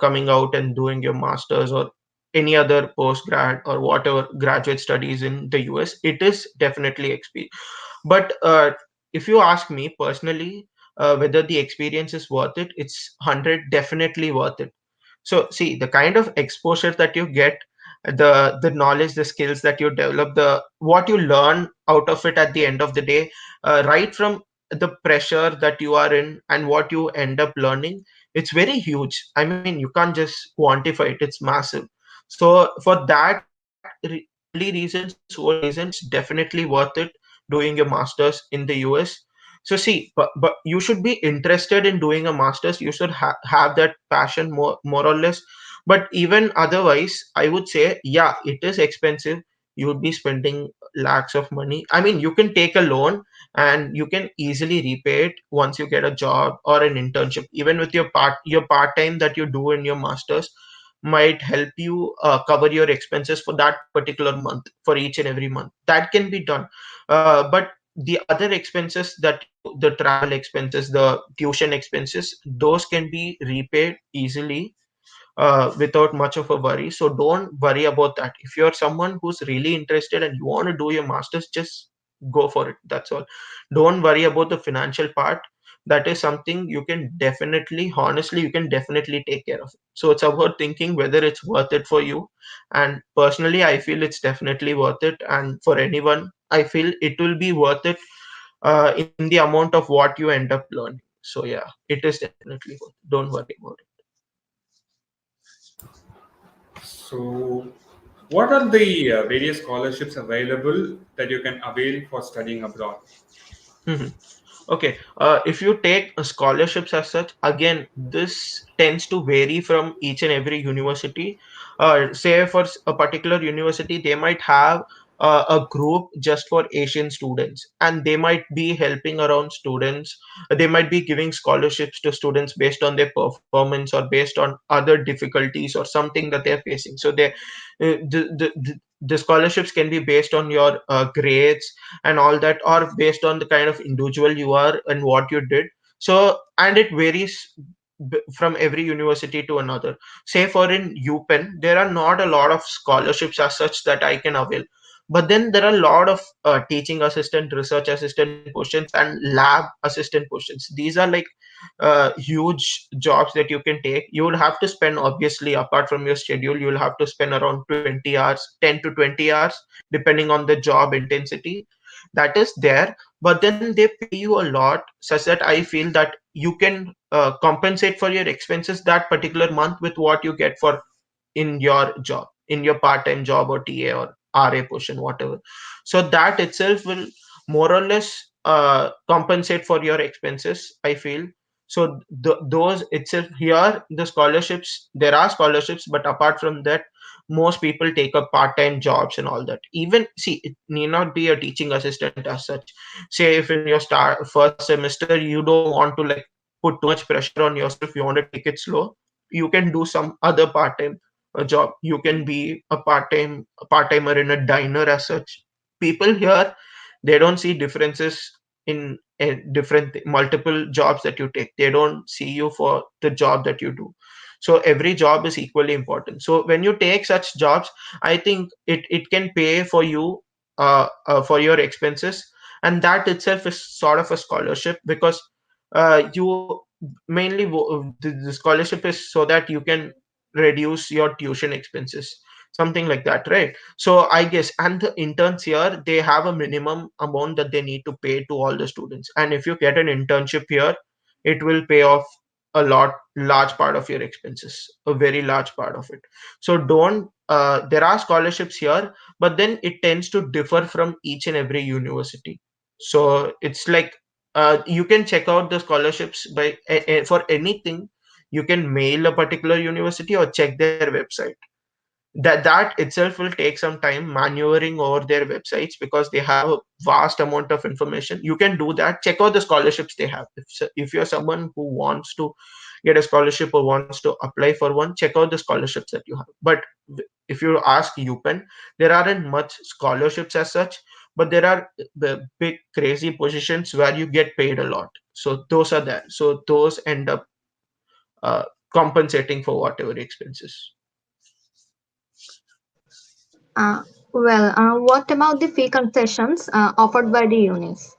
coming out and doing your master's or any other post grad or whatever graduate studies in the US. It is definitely expensive. But if you ask me personally, whether the experience is worth it, it's 100 definitely worth it. So see the kind of exposure that you get, the knowledge, the skills that you develop, the what you learn out of it at the end of the day, right from the pressure that you are in and what you end up learning, it's very huge. I mean you can't just quantify it, it's massive. So for that only reasons, sole reasons, it's definitely worth it doing your masters in the US. So see, but you should be interested in doing a masters, you should have that passion, more or less. But even otherwise I would say yeah, it is expensive. You would be spending lakhs of money. I mean you can take a loan and you can easily repay it once you get a job or an internship. Even with your part time that you do in your masters might help you cover your expenses for that particular month, for each and every month. That can be done. But the other expenses that the travel expenses, the tuition expenses, those can be repaid easily, without much of a worry. So don't worry about that. If you're someone who's really interested and you want to do your masters, just go for it. That's all. Don't worry about the financial part. That is something you can definitely, honestly, you can definitely take care of. So it's about thinking whether it's worth it for you. And personally, I feel it's definitely worth it. And for anyone, I feel it will be worth it in the amount of what you end up learning. So yeah, it is definitely worth it. Don't worry about it. So, what are the various scholarships available that you can avail for studying abroad? Mhm. Okay, if you take scholarships as such, again, this tends to vary from each and every university. Say for a particular university, they might have a group just for Asian students, and they might be helping around students. They might be giving scholarships to students based on their performance or based on other difficulties or something that they're facing. So the scholarships can be based on your grades and all that, or based on the kind of individual you are and what you did. So and it varies from every university to another. Say for in UPenn there are not a lot of scholarships as such that I can avail, but then there are a lot of teaching assistant, research assistant positions and lab assistant positions. These are like huge jobs that you can take. You will have to spend, obviously apart from your schedule, you will have to spend around 20 hours, 10 to 20 hours, depending on the job intensity that is there. But then they pay you a lot such that I feel that you can compensate for your expenses that particular month with what you get for in your job, in your part-time job or TA or RA portion, whatever. So that itself will more or less compensate for your expenses, I feel. So those itself, here the scholarships, there are scholarships, but apart from that, most people take up part-time jobs and all that. Even see, it need not be a teaching assistant as such. Say if in your start first semester you don't want to like put too much pressure on yourself, you want to take it slow, you can do some other part-time job. You can be a part-timer in a diner as such. People here, they don't see differences in different multiple jobs that you take. They don't see you for the job that you do. So every job is equally important. So when you take such jobs, I think it can pay for you for your expenses, and that itself is sort of a scholarship, because you mainly the scholarship is so that you can reduce your tuition expenses, something like that, right? So I guess, and the interns here, they have a minimum amount that they need to pay to all the students, and if you get an internship here, it will pay off a large part of your expenses, a very large part of it. So don't there are scholarships here, but then it tends to differ from each and every university. So it's like, you can check out the scholarships by for anything. You can mail a particular university or check their website. That itself will take some time maneuvering over their websites, because they have a vast amount of information. You can do that, check out the scholarships they have. If you're someone who wants to get a scholarship or wants to apply for one, check out the scholarships that you have. But if you ask UPenn, there aren't much scholarships as such, but there are the big crazy positions where you get paid a lot. So those are there. So those end up uh, compensating for whatever expenses. Uh, what about the fee concessions offered by the unis,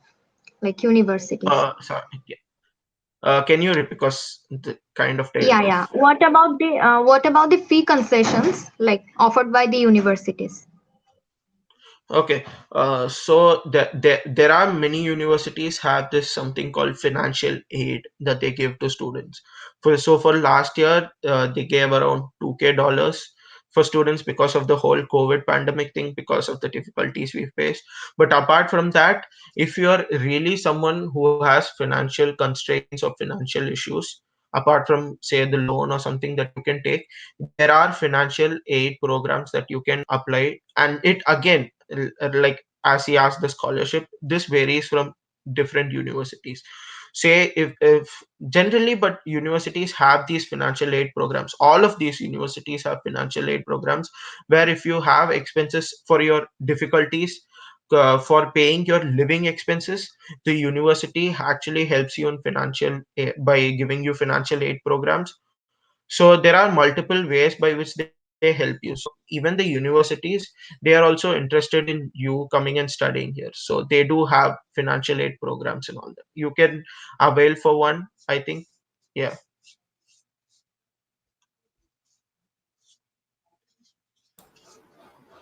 like universities? Sorry. Yeah. Can you repeat, because the kind of tailed Yeah, off? yeah. What about the fee concessions like offered by the universities? Okay, so there are many universities have this something called financial aid that they give to students. For last year, they gave around $2K for students because of the whole COVID pandemic thing, because of the difficulties we faced. But apart from that, if you are really someone who has financial constraints or financial issues, apart from say the loan or something that you can take, there are financial aid programs that you can apply, and it again, like as he asked, the scholarship, this varies from different universities. Say if generally, but universities have these financial aid programs. All of these universities have financial aid programs, where if you have expenses for your difficulties, for paying your living expenses, the university actually helps you in by giving you financial aid programs. So there are multiple ways by which they help you. So even the universities, they are also interested in you coming and studying here, so they do have financial aid programs and all that. You can avail for one, I think. Yeah.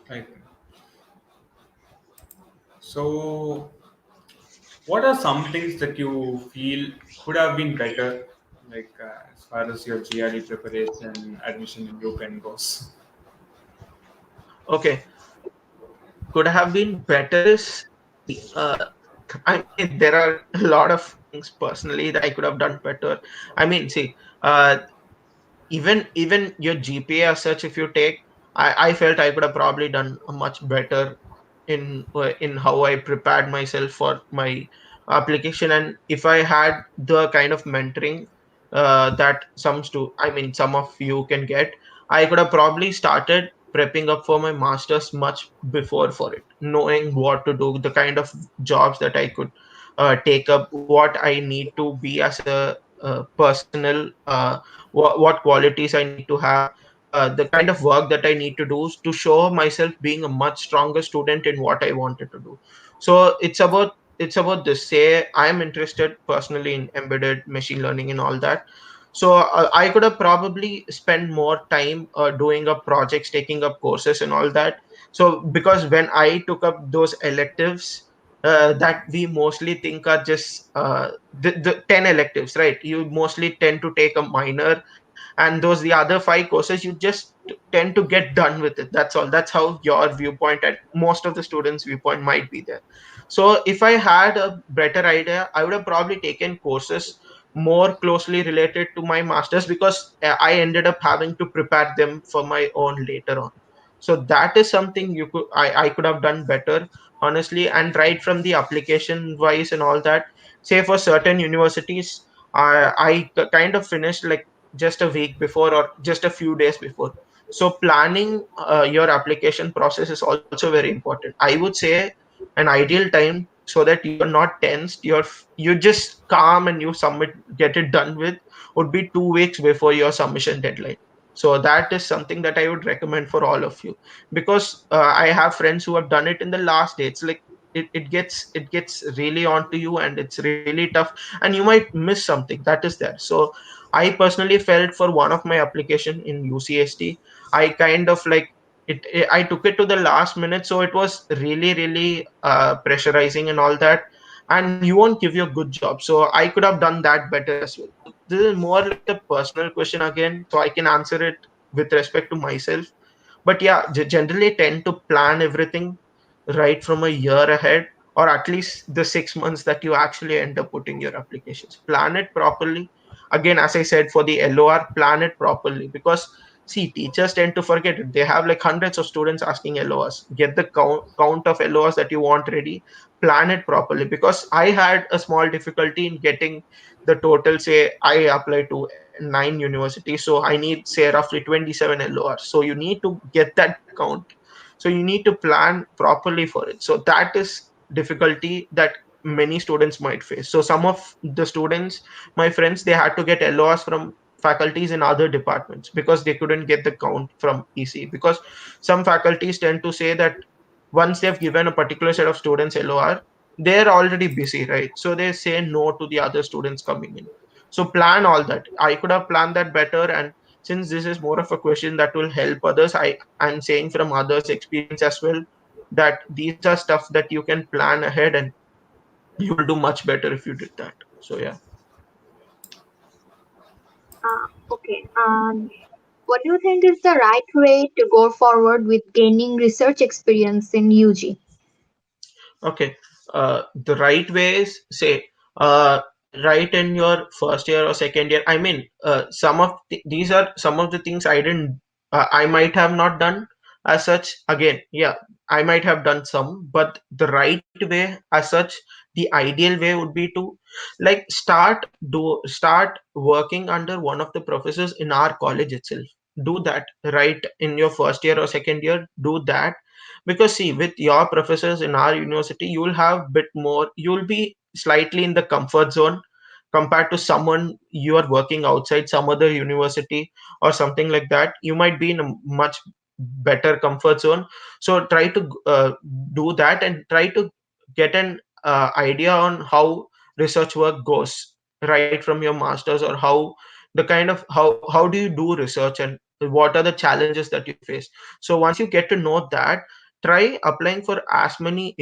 Right. So, what are some things that you feel could have been better, like as far as your GRE preparation, admission in UPenn goes? Okay, could have been better is, I mean, there are a lot of things personally that I could have done better. I mean, see, uh, even your GPA as such, if you take, I felt I could have probably done a much better in how I prepared myself for my application. And if I had the kind of mentoring that I mean, some of you can get, I could have probably started prepping up for my masters much before for it, knowing what to do, the kind of jobs that I could take up, what I need to be as a personal, what qualities I need to have, the kind of work that I need to do to show myself being a much stronger student in what I wanted to do. So it's about this. Say I am interested personally in embedded machine learning and all that. So I could have probably spent more time doing up projects, taking up courses and all that. So because when I took up those electives, that we mostly think are just the 10 electives, right? You mostly tend to take a minor, and those the other 5 courses you just tend to get done with it. That's all. That's how your viewpoint and most of the students viewpoint might be there. So if I had a better idea, I would have probably taken courses more closely related to my masters, because I ended up having to prepare them for my own later on. So that is something I could have done better, honestly. And right from the application wise and all that, say for certain universities, I kind of finished like just a week before or just a few days before. So planning your application process is also very important. I would say an ideal time so that you're not tensed, you just calm and you submit, get it done with, would be 2 weeks before your submission deadline. So that is something that I would recommend for all of you, because I have friends who have done it in the last day. It's like it gets really onto you and it's really tough, and you might miss something that is there. So I personally felt for one of my application in UCST, I kind of like I took it to the last minute, so it was really pressurizing and all that, and you won't give you a good job. So I could have done that better as well. So this is more like a personal question again, so I can answer it with respect to myself. But yeah, generally tend to plan everything right from a year ahead, or at least the 6 months that you actually end up putting your applications. Plan it properly. Again, as I said, for the LOR, plan it properly, because see, teachers tend to forget it. They have like hundreds of students asking LORs. Get the count of LORs that you want ready, plan it properly. Because I had a small difficulty in getting the total. Say I applied to 9 universities, so I need say roughly 27 LORs. So you need to get that count. So you need to plan properly for it. So that is difficulty that many students might face. So some of the students, my friends, they had to get LORs from faculties in other departments because they couldn't get the count from EC, because some faculties tend to say that once they've given a particular set of students LOR, they're already busy, right? So they say no to the other students coming in. So plan all that. I could have planned that better, and since this is more of a question that will help others, I'm saying from others' experience as well that these are stuff that you can plan ahead and you will do much better if you did that. So yeah. Okay. What do you think is the right way to go forward with gaining research experience in UG? Okay. The right way is, say, uh, right in your first year or second year. I mean, these are some of the things I might have not done as such. Again, yeah, I might have done some, but the right way as such, the ideal way would be to like start working under one of the professors in our college itself. Do that right in your first year or second year. Do that, because see, with your professors in our university, you'll be slightly in the comfort zone compared to someone you are working outside some other university or something like that. You might be in a much better comfort zone. So try to do that and try to get an idea on how research work goes right from your masters, or how the kind of how do you do research and what are the challenges that you face. So once you get to know that, try applying for as many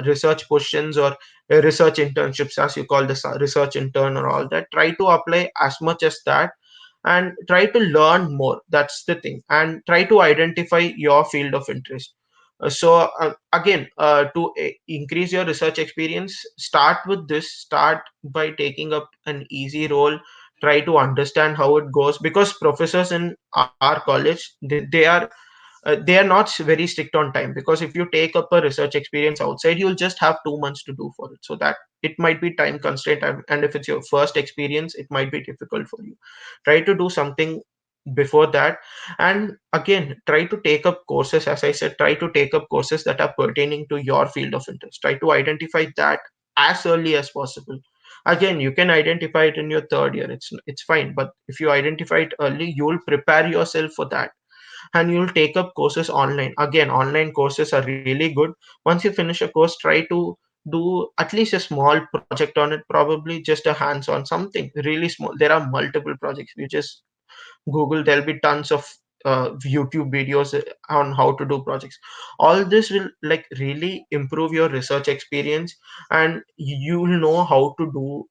research positions or research internships, as you call this research intern or all that. Try to apply as much as that and try to learn more. That's the thing. And try to identify your field of interest. Again, to increase your research experience, start with this. Start by taking up an easy role. Try to understand how it goes, because professors in our college, they are not very strict on time, because if you take up a research experience outside, you'll just have 2 months to do for it. So that it might be time constraint, and if it's your first experience, it might be difficult for you. Try to do something before that. And again, try to take up courses. As I said, try to take up courses that are pertaining to your field of interest. Try to identify that as early as possible. Again, you can identify it in your third year, it's fine, but if you identify it early, you will prepare yourself for that, and you'll take up courses online. Again, online courses are really good. Once you finish a course, try to do at least a small project on it, probably just a hands-on something really small. There are multiple projects. You just Google, there'll be tons of YouTube videos on how to do projects. All this will like really improve your research experience, and you'll know how to do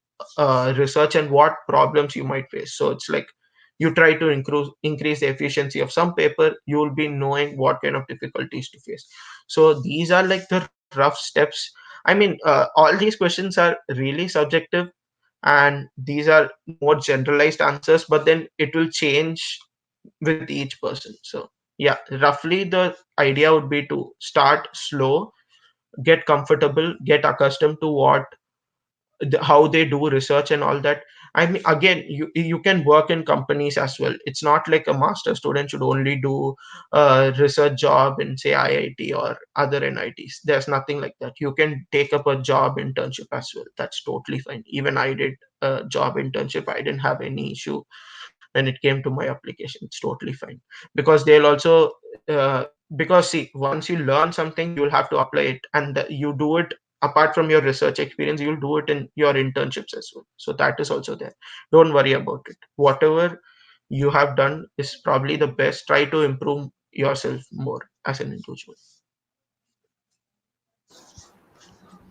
research and what problems you might face. So it's like you try to increase the efficiency of some paper, you will be knowing what kind of difficulties to face. So these are like the rough steps. I mean, all these questions are really subjective, and these are more generalized answers, but then it will change with each person. So yeah, roughly the idea would be to start slow, get comfortable, get accustomed to what how they do research and all that. I mean, again, you can work in companies as well. It's not like a master student should only do a research job in, say, IIT or other NITs. There's nothing like that. You can take up a job internship as well. That's totally fine. Even I did a job internship. I didn't have any issue when it came to my application. It's totally fine, because they'll also because see, once you learn something, you will have to apply it, and you do it apart from your research experience. You'll do it in your internships as well, so that is also there. Don't worry about it. Whatever you have done is probably the best. Try to improve yourself more as an individual.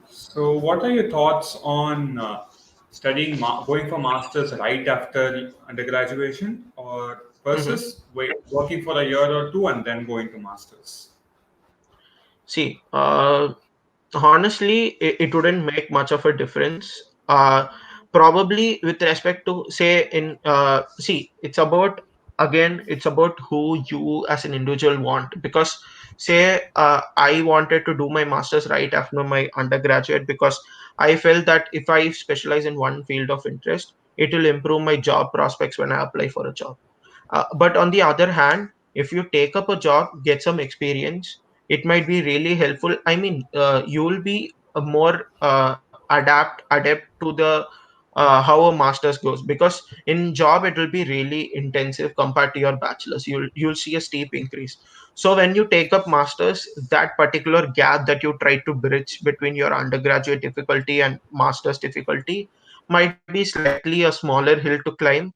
So, what are your thoughts on studying, going for masters right after undergraduation, or Mhm. versus working for a year or two and then going to masters? See, honestly, it wouldn't make much of a difference. Probably with respect to, say, in see, it's about, again, it's about who you as an individual want. Because, say, I wanted to do my masters right after my undergraduate, because I felt that if I specialize in one field of interest, it will improve my job prospects when I apply for a job. But on the other hand, if you take up a job, get some experience, it might be really helpful. I mean, you will be a more adept to the how a master's goes, because in job it will be really intensive compared to your bachelor's. You'll see a steep increase. So when you take up masters, that particular gap that you try to bridge between your undergraduate difficulty and master's difficulty might be slightly a smaller hill to climb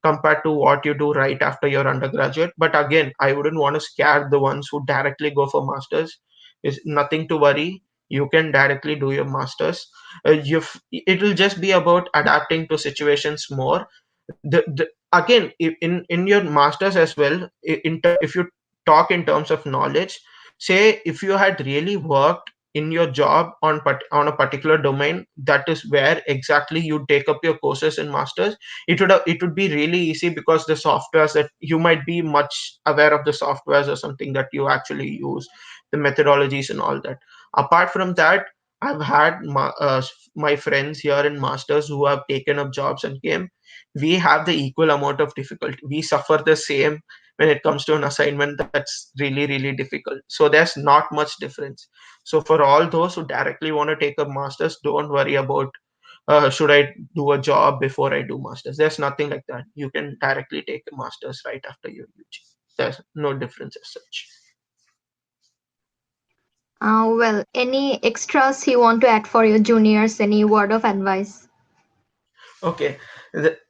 compared to what you do right after your undergraduate. But again, I wouldn't want to scare the ones who directly go for masters. Is nothing to worry. You can directly do your masters. It will just be about adapting to situations more. Again, in your masters as well, if you talk in terms of knowledge, say if you had really worked in your job on a particular domain, that is where exactly you take up your courses in masters. It would be really easy, because the softwares that you might be much aware of, the softwares or something that you actually use, the methodologies and all that. Apart from that, I've had my friends here in masters who have taken up jobs and came. We have the equal amount of difficulty. We suffer the same when it comes to an assignment that's really difficult. So there's not much difference. So for all those who directly want to take up masters, don't worry about should I do a job before I do masters. There's nothing like that. You can directly take a masters right after your UG. There's no difference as such. Well, any extras you want to add for your juniors? Any word of advice? Okay.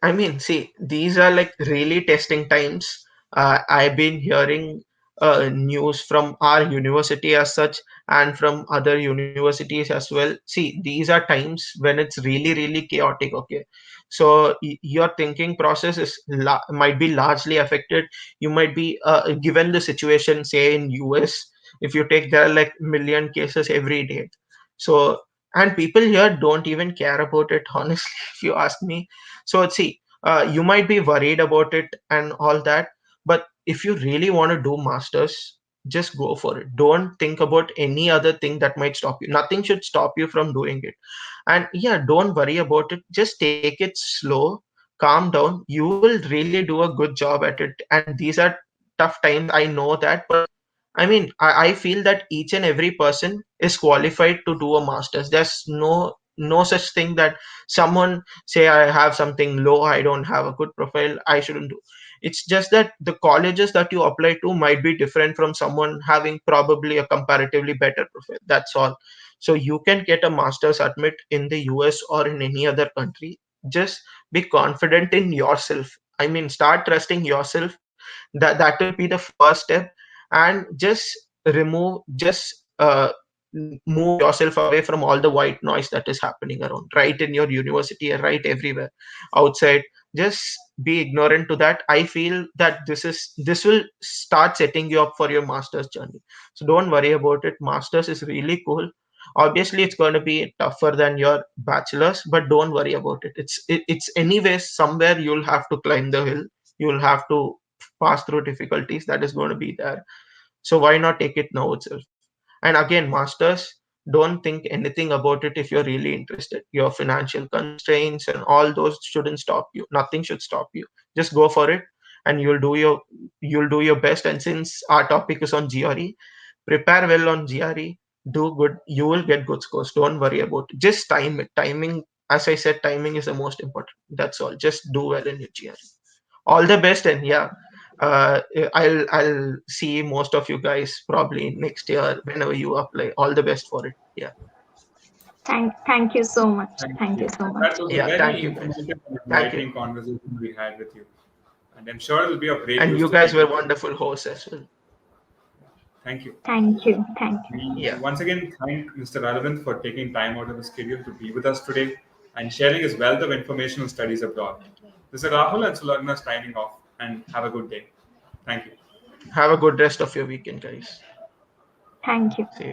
I mean, see, these are like really testing times. I've been hearing news from our university as such, and from other universities as well. See, these are times when it's really chaotic. Okay. So your thinking process might be largely affected. You might be given the situation, say in US, if you take, there are like million cases every day. So, and people here don't even care about it, honestly, if you ask me. So see, you might be worried about it and all that, but if you really want to do masters, just go for it. Don't think about any other thing that might stop you. Nothing should stop you from doing it. And yeah, don't worry about it. Just take it slow, calm down. You will really do a good job at it. And these are tough times, I know that, but I mean, I feel that each and every person is qualified to do a master's. There's no such thing that someone say I have something low, I don't have a good profile, I shouldn't do. It's just that the colleges that you apply to might be different from someone having probably a comparatively better profile. That's all. So you can get a master's admit in the US or in any other country. Just be confident in yourself. I mean, start trusting yourself. That will be the first step. And just remove just move yourself away from all the white noise that is happening around, right in your university or right everywhere outside. Just be ignorant to that. I feel that this will start setting you up for your master's journey. So don't worry about it. Master's is really cool. Obviously it's going to be tougher than your bachelor's, but don't worry about it. It's anyways somewhere you'll have to climb the hill. You'll have to pass through difficulties that is going to be there. So why not take it now itself? And again, masters, don't think anything about it if you're really interested. Your financial constraints and all those shouldn't stop you. Nothing should stop you. Just go for it, and you'll do your best. And since our topic is on GRE, prepare well on GRE. Do good. You will get good scores. Don't worry about it. Just time it. Timing, as I said, timing is the most important. That's all. Just do well in your GRE. All the best, and yeah, I'll see most of you guys probably next year whenever you apply. All the best for it. Yeah. Thank you so much. Thank Thank you you. so much. That was a Yeah. very Thank you, guys. informative and Thank you. enlightening conversation we had with you. And I'm sure it will be of great And use you to guys were people. wonderful hosts as well. Thank you. Thank you. Thank you. We Yeah. once again thank Mr. Arvind for taking time out of the schedule to be with us today and sharing his wealth of information on studies abroad. This is Rahul and Sulagna signing off, and have a good day. Thank you. Have a good rest of your weekend, guys. Thank you. See you.